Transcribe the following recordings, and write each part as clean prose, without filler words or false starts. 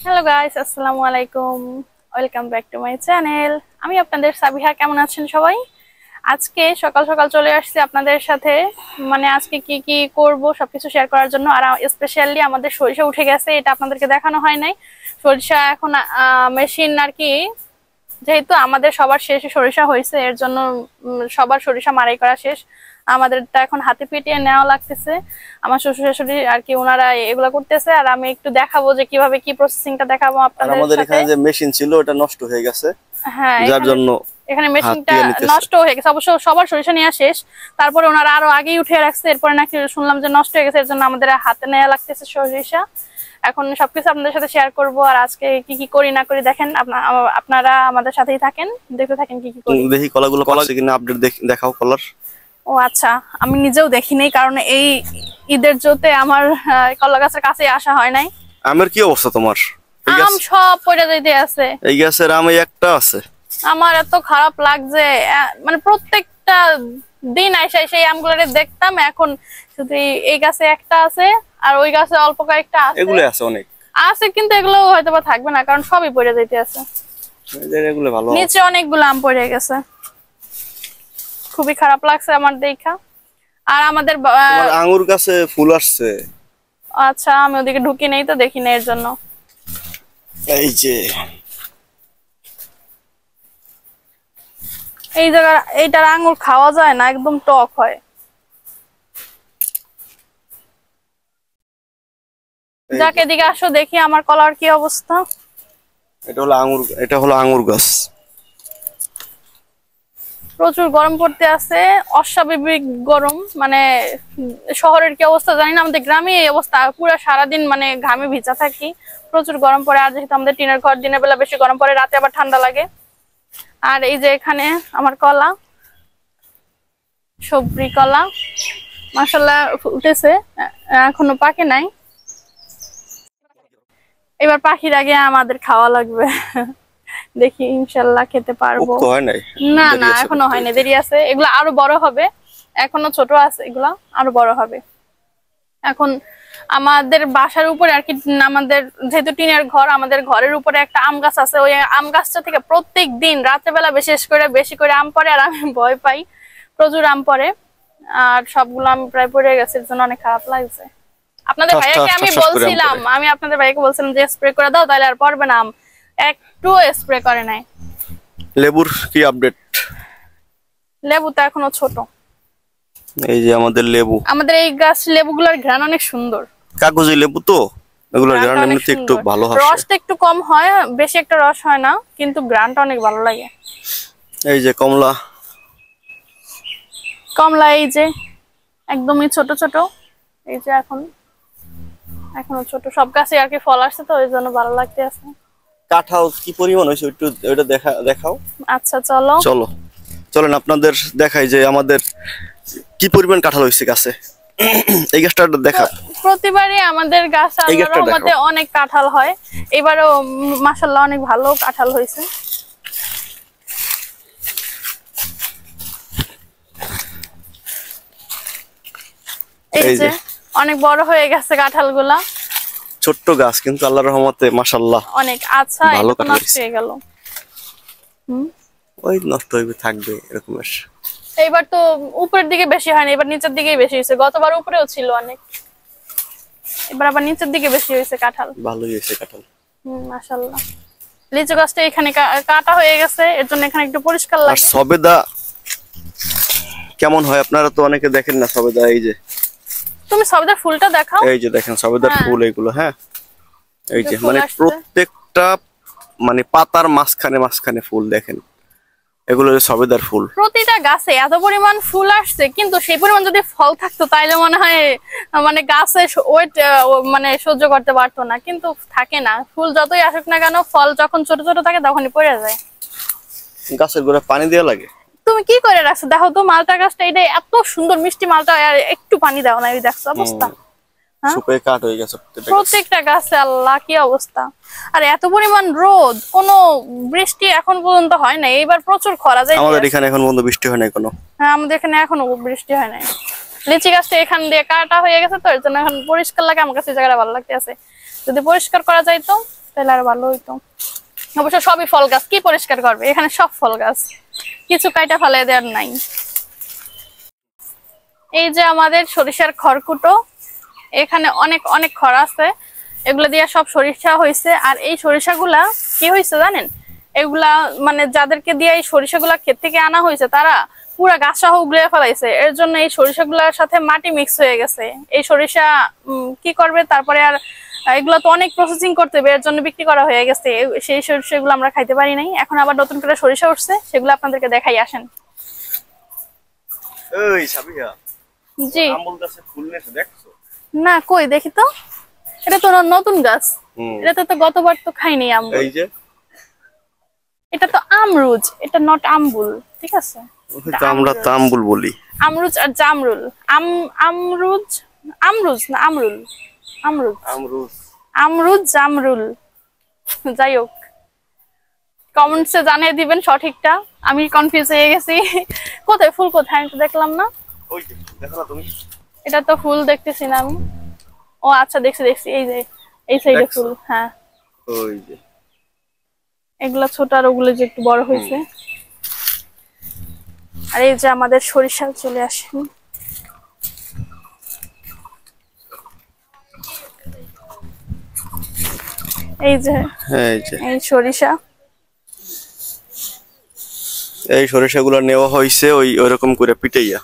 Hello guys, আসসালামু আলাইকুম। Welcome back to my channel. আমি আপনাদের সাবিহা। কেমন আছেন সবাই? আজকে সকাল সকাল চলে আসছি আপনাদের সাথে, মানে আজকে কি কি করব সবকিছু শেয়ার করার জন্য। আর স্পেশালি আমাদের সরিষা উঠে গেছে, এটা আপনাদেরকে দেখানো হয় নাই। সরিষা এখন মেশিন আর কি, যেহেতু আমাদের সবার শেষে সরিষা হয়েছে, এর জন্য সবার সরিষা মাড়াই করা শেষ। আমাদেরটা এখন হাতে পিটিয়ে নেওয়া লাগতেছে। আমার শ্বশুর শাশুড়ি আর কি, ওনারা এগুলা করতেছে, আর আমি একটু দেখাবো যে কিভাবে কি প্রসেসিংটা দেখাবো আর আপনাদের আমাদের সাথে। এখানে যে মেশিন ছিল ওটা নষ্ট হয়ে গেছে, হ্যাঁ, যার জন্য এখানে হাত মেশিনটা দিয়ে নিতেছে। নষ্ট হয়ে গেছে। অবশ্য সবার সরিষা নেওয়া শেষ, তারপরে ওনারা আরো আগেই উঠে রাখছে, এরপরে নাকি শুনলাম যে নষ্ট হয়ে গেছে, এর জন্য আমাদের হাতে নেওয়া লাগতেছে সরিষা। এখন সবকিছু আপনাদের সাথে শেয়ার করব, আর আজকে কি কি করি না করি দেখেন। আপনারা আমাদের সাথেই থাকেন, দেখতে থাকেন কি কি করি। দেখি কলাগুলো পাচ্ছে কিনা, আপডেট দেখাও কলার। ও আচ্ছা, আমি নিজেও দেখিনি, কারণ এই ঈদের জোতে আমার কলা গাছের কাছে আসা হয় নাই। আমের কি অবস্থা তোমার? আম সব পড়ে যাইতে আছে। এই গাছের আম একটা আছে। আমার এত খারাপ লাগছে, মানে প্রত্যেকটা দিন আইসা সেই আমগুলোরে দেখতাম, এখন শুধু এই গাছে একটা আছে, আর ওই গাছে অল্প কয়েকটা আছে। এগুলো আছে অনেক আছে, কিন্তু এগুলো হয়তো বা থাকবে না, কারণ সবই পড়ে যাইতে আছে। এগুলো ভালো। নিচে অনেকগুলো আম পড়ে গেছে, খুবই খারাপ লাগছে আমার দেখা। আর আমাদের আঙ্গুর গাছে ফুল আসছে। আচ্ছা, আমি ওদিকে ঢুকি নেই তো দেখি না, এর জন্য। এই যে এই জায়গা এইটার আঙ্গুর খাওয়া যায় না, একদম টক হয়। যাকে এদিকে আসো দেখি আমার কলার কি অবস্থা। এটা হলো আঙ্গুর গাছ। প্রচুর গরম পড়তে আছে, অস্বাভাবিক গরম। মানে শহরের কি অবস্থা জানি না, আমাদের গ্রামে এই অবস্থা, পুরো সারাদিন মানে ঘামে ভিজা থাকি। প্রচুর গরম পড়ে, আর যেহেতু আমাদের টিনের ঘর, দিনের বেলা বেশি গরম পড়ে, রাতে আবার ঠান্ডা লাগে। আর এই যে এখানে আমার কলা, সবরি কলা, মাশাআল্লাহ উঠেছে, এখনো পাকে নাই। এবার পাখির আগে আমাদের খাওয়া লাগবে। দেখি ইনশাল্লাহ খেতে পারবো। হয় নাই, না না, এখনো হয়নি, দেরি আছে। এগুলো আরো বড় হবে, এখনো ছোট আছে, এগুলা আরো বড় হবে। এখন আমাদের বাসার উপরে আর কি, আমাদের যেহেতু টিনের ঘর, আমাদের ঘরের উপরে একটা আম গাছ আছে। ওই আম গাছটা থেকে প্রত্যেক দিন রাতের বেলা বিশেষ করে বেশি করে আম পড়ে, আর আমি ভয় পাই, প্রচুর আম পড়ে। আর সবগুলো আম প্রায় পড়ে গেছে, এর জন্য অনেক খারাপ লাগছে। আপনাদের ভাইয়াকে আমি বলছিলাম, আপনাদের ভাইয়াকে বলছিলাম যে স্প্রে করে দাও, তাহলে আর পড়বে না আম। একটু স্প্রে করে নাই। লেবুর কি আপডেট? লেবু তো এখনো ছোট। এই যে আমাদের লেবু, আমাদের এই গাছ লেবুগুলোর ঘ্রাণ অনেক সুন্দর। কাগজি লেবু তো, এগুলোর ঘ্রাণ এমনিতে একটু ভালো হয়। রসটা একটু কম হয়, বেশি একটা রস হয় না, কিন্তু ঘ্রাণটা অনেক ভালো লাগে। এই যে কমলা, কমলা এই যে একদমই ছোট ছোট। এই যে এখনো ছোট, সব গাছে আর কি ফল আসছে, তো ওই জন্য ভালো লাগতে আছে। কাঁঠাল কি পরিমাণ হয়েছে একটু ওইটা দেখাও। আচ্ছা চলো চলো চলেন আপনাদের দেখাই যে আমাদের কি পরিমাণ কাঁঠাল হয়েছে গাছে। এই গাছটা দেখা। প্রতিবারই আমাদের গাছে আল্লাহর রহমতে অনেক কাঁঠাল হয়, এবারও মাশাআল্লাহ অনেক ভালো কাঁঠাল হয়েছে। এই যে অনেক বড় হয়ে গেছে কাঁঠালগুলা। ছোট্ট গাছ কিন্তু আল্লাহর রহমতে মাশাআল্লাহ অনেক। আচ্ছা, ভালো এটা নষ্ট হয়ে গেল। ওই নষ্ট হইবে, থাকবে এরকম। এইবার তো উপরের দিকে বেশি হয়নি, এবার নিচের দিকেই বেশি হয়েছে। গতবার উপরেও ছিল অনেক, এবার আবার নিচের দিকে বেশি হয়েছে কাঁঠাল। ভালোই হয়েছে কাঁঠাল। মাশাআল্লাহ। লিচু গাছটা এখানে কাটা হয়ে গেছে, এর জন্য এখানে একটু পরিষ্কার লাগে। আর সবেদা কেমন হয় আপনারা তো অনেকে দেখেন না সবেদা। এই যে তুমি সবেদার ফুলটা দেখাও। এই যে দেখেন সবেদার ফুল এগুলো। হ্যাঁ, এই যে মানে প্রত্যেকটা মানে পাতার মাঝখানে মাঝখানে ফুল দেখেন, এগুলো সবেদার ফুল। প্রতিটা গাছে এত পরিমাণ ফুল আসছে, কিন্তু সেই পরিমাণ যদি ফল থাকতো তাইলে মনে হয় মানে গাছে ওয়েট মানে সহ্য করতে পারতো না, কিন্তু থাকে না। ফুল যতই আসুক না কেন, ফল যখন ছোট ছোট থাকে তখনই পড়ে যায়। গাছের গোড়ায় পানি দেওয়া লাগে। তুমি কি করে রাখছো দেখো তো, মালটা গাছটা এটা এত সুন্দর মিষ্টি মালটা, আর একটু পানি দাও না, এই দেখছো অবস্থা। শুকিয়ে কাঠ হয়ে গেছে প্রত্যেকটা গাছে। আল্লাহ কি অবস্থা! আর এত পরিমাণ রোদ, কোনো বৃষ্টি এখন পর্যন্ত হয় না। এইবার প্রচুর খরা যায়। আমাদের এখানে এখন পর্যন্ত বৃষ্টি হয় না কোনো। হ্যাঁ, আমাদের এখানে এখনো বৃষ্টি হয় নাই। লিচি গাছটা এখান দিয়ে কাটা হয়ে গেছে, তো এর জন্য এখন পরিষ্কার লাগে। আমার কাছে জায়গাটা ভালো লাগতে আছে, যদি পরিষ্কার করা যায় তো তাহলে আর ভালো হইতো। অবশ্য সবই ফল গাছ, কি পরিষ্কার করবে, এখানে সব ফল গাছ, কিছু কাইটা ফেলে দেওয়ার নাই। এই যে আমাদের সরিষার খড়কুটো, এখানে অনেক অনেক খড় আছে, এগুলো দিয়ে সব সরিষা হয়েছে। আর এই সরিষাগুলা কি হয়েছে জানেন, এগুলা মানে যাদেরকে দিয়ে এই সরিষাগুলা ক্ষেত থেকে আনা হয়েছে তারা পুরা গাছ সহ উগড়ে ফেলাইছে, এর জন্য এই সরিষাগুলার সাথে মাটি মিক্স হয়ে গেছে। এই সরিষা কি করবে তারপরে, আর এগুলো তো অনেক প্রসেসিং করতে হবে, এর জন্য বিক্রি করা হয়ে গেছে। সেই সরিষাগুলো আমরা খাইতে পারি নাই, এখন আবার নতুন করে সরিষা উঠছে, সেগুলো আপনাদেরকে দেখাই, আসেন। এই সাবিয়া, জি আমুল গাছে ফুল নেছে দেখছো? না, কই দেখি তো, এটা তো নতুন গাছ, এটা তো গতবার তো খাইনি আমুল। এই যে এটা তো আমরুজ, এটা নট আমবুল, ঠিক আছে? আমরা তাম্বুল বলি। আমরুজ আর জামরুল, আমরুজ, আমরুজ না আমরুল, আমরুজ, আমরুজ, আমরুজ জামরুল, যাই হোক কমেন্টসে জানিয়ে দিবেন সঠিকটা, আমি কনফিউজ হয়ে গেছি। কোথায় ফুল, কোথায় আমি তো দেখলাম না। ওই যে দেখো না তুমি, এটা তো ফুল দেখতেছি না আমি। ও আচ্ছা, দেখছি দেখছি, এই যে এই সাইডে ফুল, হ্যাঁ ওই যে এগুলা ছোট, আর ওগুলো যে একটু বড় হয়েছে। আর এই যে আমাদের সরিষা, চলে আসেন। এই যে এই সরিষা, এই সরিষাগুলো নেওয়া হয়েছে ওইরকম করে পিটাইয়া,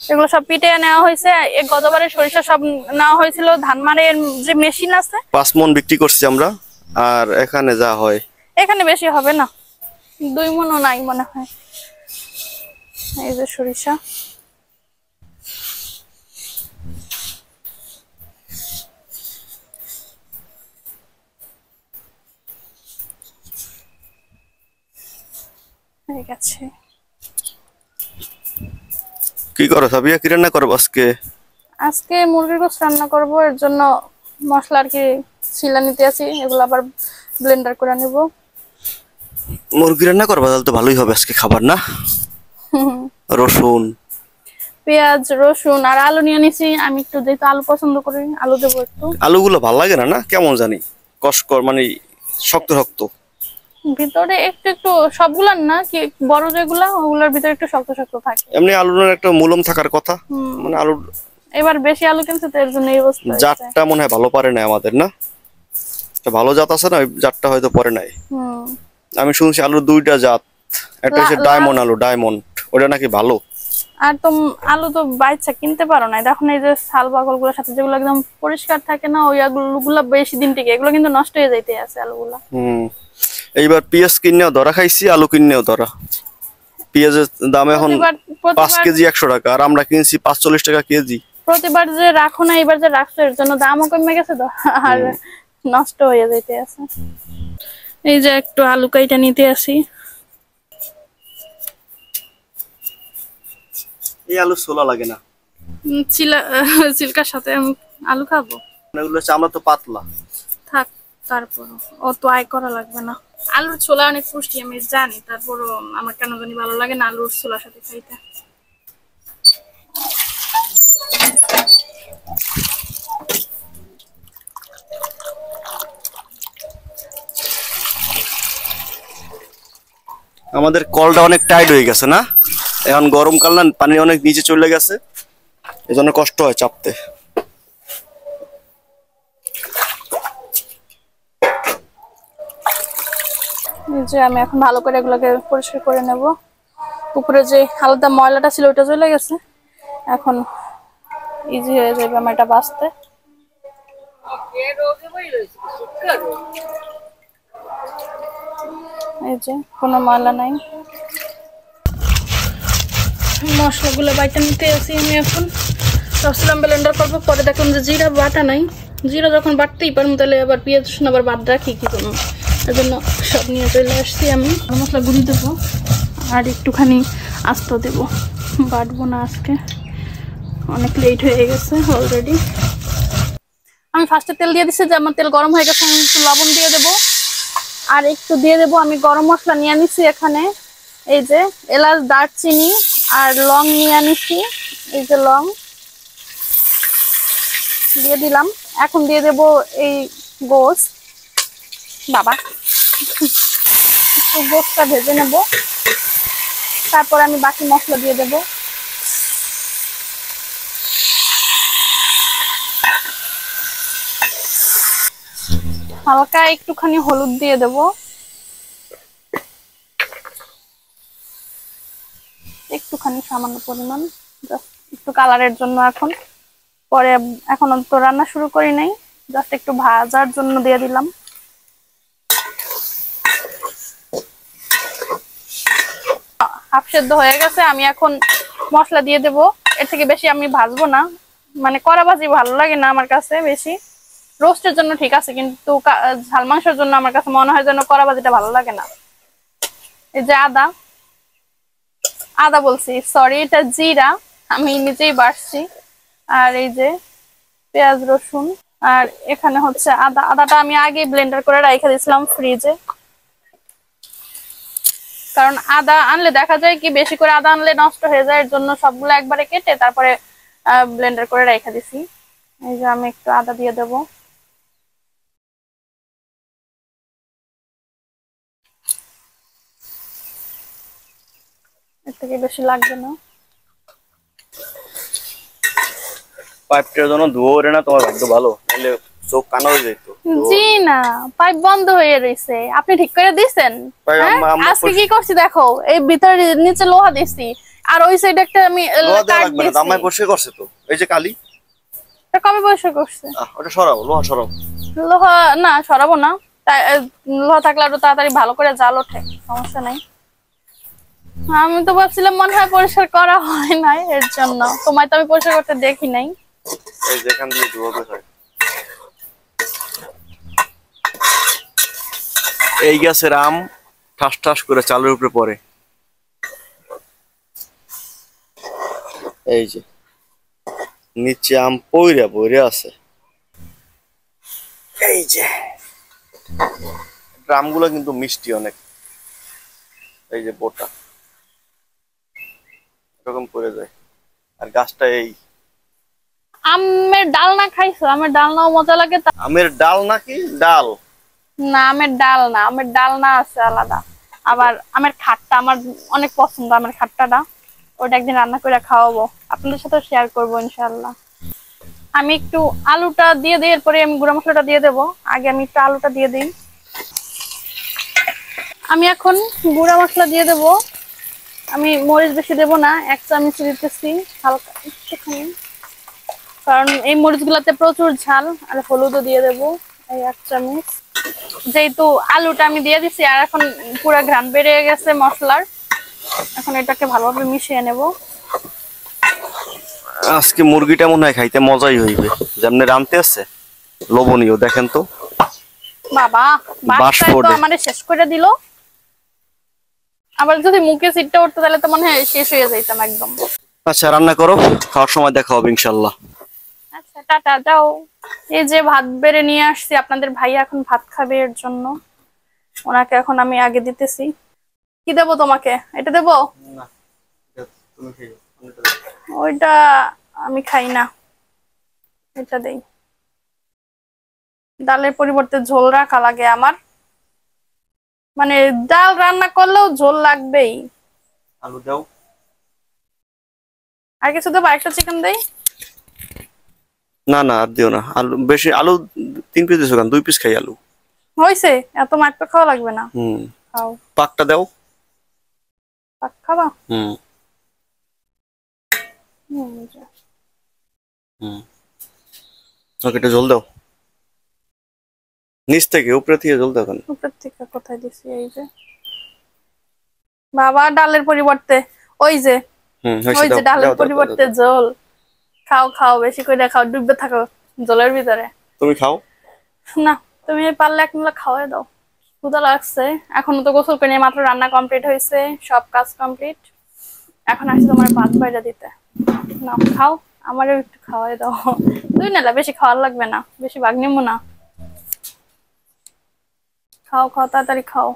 এগুলো সব পিটে নেওয়া হয়েছে। এই গতবারের সরিষা সব নেওয়া হয়েছিল ধানমারের যে মেশিন আছে, 5 মণ বিক্রি করছি আমরা। আর এখানে যা হয়, এখানে বেশি হবে না, 2 মণও নাই মনে হয়। এই যে সরিষা, ঠিক আছে। কি করো সাবিয়া, কি রান্না করবো আজকে? আজকে মুরগির গোশত রান্না করব, এর জন্য মশলা আর কি ছিলা নিতে আছি, এগুলো আবার ব্লেন্ডার করে নেব। মুরগি রান্না করবা, তাহলে তো ভালোই হবে আজকে খাবার না। রসুন, পেঁয়াজ, রসুন আর আলু নিয়ে নিছি। আমি একটু যেহেতু আলু পছন্দ করি, আলু দেবো একটু। আলুগুলো ভালো লাগে না, না কেমন জানি কসকর, মানে শক্ত শক্ত ভিতরে একটু একটু, সবগুলার না, কি বড় যেগুলা ওগুলোর ভিতরে একটু শক্ত শক্ত থাকে। এমনি আলুর একটা মুলম থাকার কথা, মানে আলুর এবার বেশি আলু কিনছে তো, এর জন্য এই অবস্থা হয়েছে। জাতটা মনে হয় ভালো পারে না আমাদের, না একটা ভালো জাত আছে না, ওই জাতটা হয়তো পরে নাই। আমি শুনছি আলুর 2টা জাত, একটা হচ্ছে ডায়মন্ড আলু, ডায়মন্ড, ওটা নাকি ভালো। আর তো আলু তো বাইচা কিনতে পারো না, দেখুন এই যে শাল বাকল গুলোর সাথে যেগুলো একদম পরিষ্কার থাকে না, ওই আলুগুলো বেশি দিন টিকে, এগুলো কিন্তু নষ্ট হয়ে যাইতে আছে আলুগুলা। এইবার পেঁয়াজ কিনেও ধরা খাইছি, আলু কিনেও ধরা। পেঁয়াজের দাম এখন 5 কেজি 100 টাকা, আর আমরা কিনছি 45 টাকা কেজি। প্রতিবার যে রাখো না, এবার যে রাখছো এর জন্য দামও কমে গেছে তো, আর নষ্ট হয়ে যাইতে আছে। এই যে একটু আলু কাইটা নিতে আসি। এই আলু ছোলা লাগে না, চিল্কার সাথে আমি আলু খাবো, এগুলো চামড়া তো পাতলা থাক, তারপর অত আয় করা লাগবে না। আলুর ছোলা অনেক পুষ্টি আমি জানি, তারপরও আমার কেন জানি ভালো লাগে না আলুর ছোলার সাথে খাইতে। আমাদের কলটা অনেক টাইট হয়ে গেছে না, এখন গরমকাল না, পানি অনেক নিচে চলে গেছে, এজন্য কষ্ট হয় চাপতে। যে আমি এখন ভালো করে এগুলোকে পরিষ্কার করে নেব। উপরে যে হালকা ময়লাটা ছিল ওটা চলে গেছে, এখন ইজি হয়ে যাবে আমার এটা বাছতে। এই যে কোনো ময়লা নাই। মশলাগুলো বাইটা নিতে আসি আমি এখন, ভাবছিলাম ব্লেন্ডার করবো, পরে দেখলাম যে জিরা বাটা নাই, জিরা যখন বাটতেই পারবো তাহলে আবার পেঁয়াজ রসুন আবার বাদ রাখি কি করবো, এর জন্য সব নিয়ে চলে আসছি। আমি মশলা গুঁড়ি দেবো আর একটুখানি আস্ত দেবো, বাটবো না আজকে, অনেক লেট হয়ে গেছে অলরেডি। আমি ফার্স্টে তেল দিয়ে দিচ্ছি, যে আমার তেল গরম হয়ে গেছে, আমি একটু লবণ দিয়ে দেবো আর একটু দিয়ে দেবো আমি গরম মশলা নিয়ে নিচ্ছি এখানে। এই যে এলাচ, দারচিনি আর লং নিয়ে নিচ্ছি, এই যে লং দিয়ে দিলাম। এখন দিয়ে দেবো এই গোশ, বাবা একটু গোশটা ভেজে নেব, তারপর আমি বাকি মশলা দিয়ে দেব। হালকা একটুখানি হলুদ দিয়ে দেব, একটুখানি সামান্য পরিমাণ, একটু কালারের জন্য। পরে এখন তো রান্না শুরু করি নাই, জাস্ট একটু ভাজার জন্য দিয়ে দিলাম। হাফ সেদ্ধ হয়ে গেছে, আমি এখন মশলা দিয়ে দেব। এর থেকে বেশি আমি ভাজবো না, মানে কড়া ভাজি ভালো লাগে না আমার কাছে বেশি। রোস্টের জন্য ঠিক আছে, কিন্তু ঝাল মাংসের জন্য আমার কাছে মনে হয় যেন কড়া ভাজিটা ভালো লাগে না। এই যে আদা বলছি, সরি, এটা জিরা, আমি নিজেই বাটছি। আর এই যে পেঁয়াজ রসুন, আর এখানে হচ্ছে আদাটা আমি আগে ব্লেন্ডার করে রেখে দিয়েছিলাম ফ্রিজে, কারণ আদা আনলে দেখা যায় কি বেশি করে আদা আনলে নষ্ট হয়ে যায়, এর জন্য সবগুলো একবারে কেটে তারপরে ব্লেন্ডার করে রেখে দিছি। এই যে আমি একটু আদা দিয়ে দেব। এর থেকে বেশি লাগবে না। পাইপটার জন্য ধোয়া ওরে না, তোমার ভাগ্য ভালো, নাহলে চোখ কানা হয়ে যেত। জি না, পাইপ বন্ধ হয়ে রয়েছে, আপনি ঠিক করে দিছেন? আজকে কি করছি দেখো, এই ভিতরে নিচে লোহা দিছি, আর ওই সাইডে একটা আমি কাট দিয়েছি। আমায় পরিষ্কার করছে তো, এই যে কালি, এটা কবে পরিষ্কার করছে? ওটা সরাও, লোহা সরাও। লোহা না সরাবো না, লোহা থাকলে আরো তাড়াতাড়ি ভালো করে জাল ওঠে, সমস্যা নাই। আমি তো ভাবছিলাম মনে হয় পরিষ্কার করা হয় নাই, এর জন্য তোমায় তো আমি পরিষ্কার করতে দেখি নাই। এই যেখান দিয়ে ধোয়াবে হয়, এই গাছের আম ঠাস ঠাস করে চালের উপরে পড়ে। এই যে নিচে আম পইরা পইরা আছে। এই যে আমগুলো কিন্তু মিষ্টি অনেক, এই যে বোটা এরকম পড়ে যায়। আর গাছটা এই আমের ডাল না খাইছো? আমের ডাল নাও মজা লাগে। আমের ডাল নাকি ডাল? না, আমের ডাল না, আমের ডাল না আছে আলাদা। আবার আমের খাট্টা আমার অনেক পছন্দ, আমের খাট্টাটা, ওটা একদিন রান্না করে খাওয়াবো, আপনাদের সাথে শেয়ার করবো ইনশাআল্লাহ। আমি একটু আলুটা দিয়ে দিই, এরপরে আমি গুঁড়া মশলাটা দিয়ে দেবো। আগে আমি একটু আলুটা দিয়ে দিই। আমি এখন গুঁড়া মশলা দিয়ে দেবো। আমি মরিচ বেশি দেবো না, 1 চামচ দিতেছি, হালকা একটুখানি, কারণ এই মরিচগুলোতে প্রচুর ঝাল। আর হলুদও দিয়ে দেবো এই 1 চামচ, যেহেতু আলুটা আমি দিয়ে দিছি। আর এখন পুরো ঘ্রাণ বেড়ে গেছে মশলার, এখন এটাকে ভালোভাবে মিশিয়ে নেব। আজকে মুরগিটা মনে হয় খাইতে মজাই হইবে, যেমনি রানতে আছে লবণীয়, দেখেন তো। বাবা বাসটাই তো আমারে শেষ করে দিল। আবার যদি মুখে সিটটা উঠতো তাহলে তো মনে হয় শেষ হয়ে যাইতাম একদম। আচ্ছা, রান্না করো, খাওয়ার সময় দেখা হবে ইনশাআল্লাহ। আচ্ছা, টাটা, যাও। এই যে ভাত বেড়ে নিয়ে আসছি, আপনাদের ভাইয়া এখন ভাত খাবে, এর জন্য ওনাকে এখন আমি আগে দিতেছি। কি দেবো তোমাকে? এটা দেবো? না, তুমি খেয়ে ওইটা আমি খাই না, এটা দেই। ডালের পরিবর্তে ঝোল রাখা লাগে আমার, মানে ডাল রান্না করলেও ঝোল লাগবেই। আলু দাও। আর কিছু দেবো? একটা চিকেন দেই। না না, আর দিও না আলু বেশি। আলু 3 পিস দিছো কেন? 2 পিস খাই আলু। হয়েছে, এত মাত্র খাওয়া লাগবে না। খাও। পাকটা দাও। পাক খাবা? হুম। ওকে, এটা জল দাও, নিচ থেকে উপরে থেকে জল দাও কেন? উপর থেকে কোথায় দিছি? এই যে বাবা, ডালের পরিবর্তে ওই যে ওই যে ডালের পরিবর্তে ঝোল। খাও খাও, বেশি করে খাও, ডুববে থাকো জলের ভিতরে। তুমি খাও না, তুমি পারলে এক মুলা খাওয়াই দাও, ক্ষুধা লাগছে। এখনো তো গোসল করে মাত্র রান্না কমপ্লিট হয়েছে, সব কাজ কমপ্লিট। এখন আসছে তোমার ভাত বাইরে দিতে। না, খাও, আমারও একটু খাওয়াই দাও। তুই না, বেশি খাওয়ার লাগবে না, বেশি ভাগ নিবো না। খাও খাও, তাড়াতাড়ি খাও।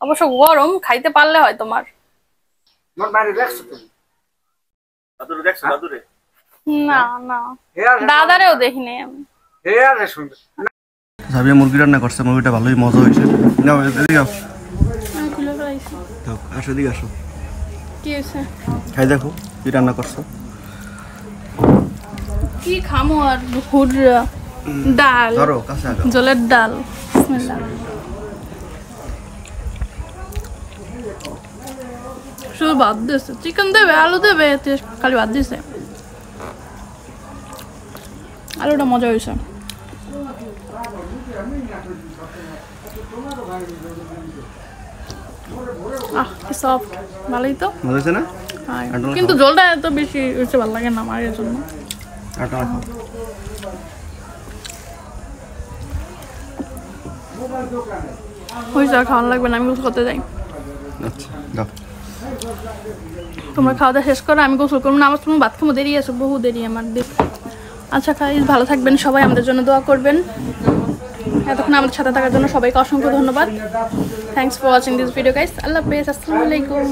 অবশ্য গরম, খাইতে পারলে হয় তোমার। না না, দাদারেও দেখিনি আমি। সাবিয়া মুরগি রান্না করছে, মুরগিটা ভালোই মজা হয়েছে। নাও এদিকে যাও, আমি খুলে ফেলাইছি। আসো এদিকে আসো, কি হয়েছে? খাই দেখো কি রান্না করছো। কি খামো আর দুপুর ডাল, ধরো কাছে আগাও। জলের ডাল। বিসমিল্লাহ। শুধু ভাত দিয়েছে, চিকেন দেবে, আলু দেবে, খালি ভাত দিয়েছে। আলুটা মজা হয়েছে। কি সফট, ভালোই তো। মজা হয়েছে না? কিন্তু জলটা এত বেশি হচ্ছে, ভালো লাগে না আমার, এর জন্য। হয়েছে, আর খাওয়ানো লাগবে না, আমি গোসল করতে যাই। তোমরা খাওয়া দাওয়া শেষ করো, আমি গোসল করবো না, আমার তুমি ভাত খাবো, দেরি আছে, বহু দেরি আমার দেখ। আচ্ছা গাইস, ভালো থাকবেন সবাই, আমাদের জন্য দোয়া করবেন। এতক্ষণ আমাদের সাথে থাকার জন্য সবাইকে অসংখ্য ধন্যবাদ। Thanks for watching this video guys. আল্লাহ হাফেজ, আসসালামু আলাইকুম।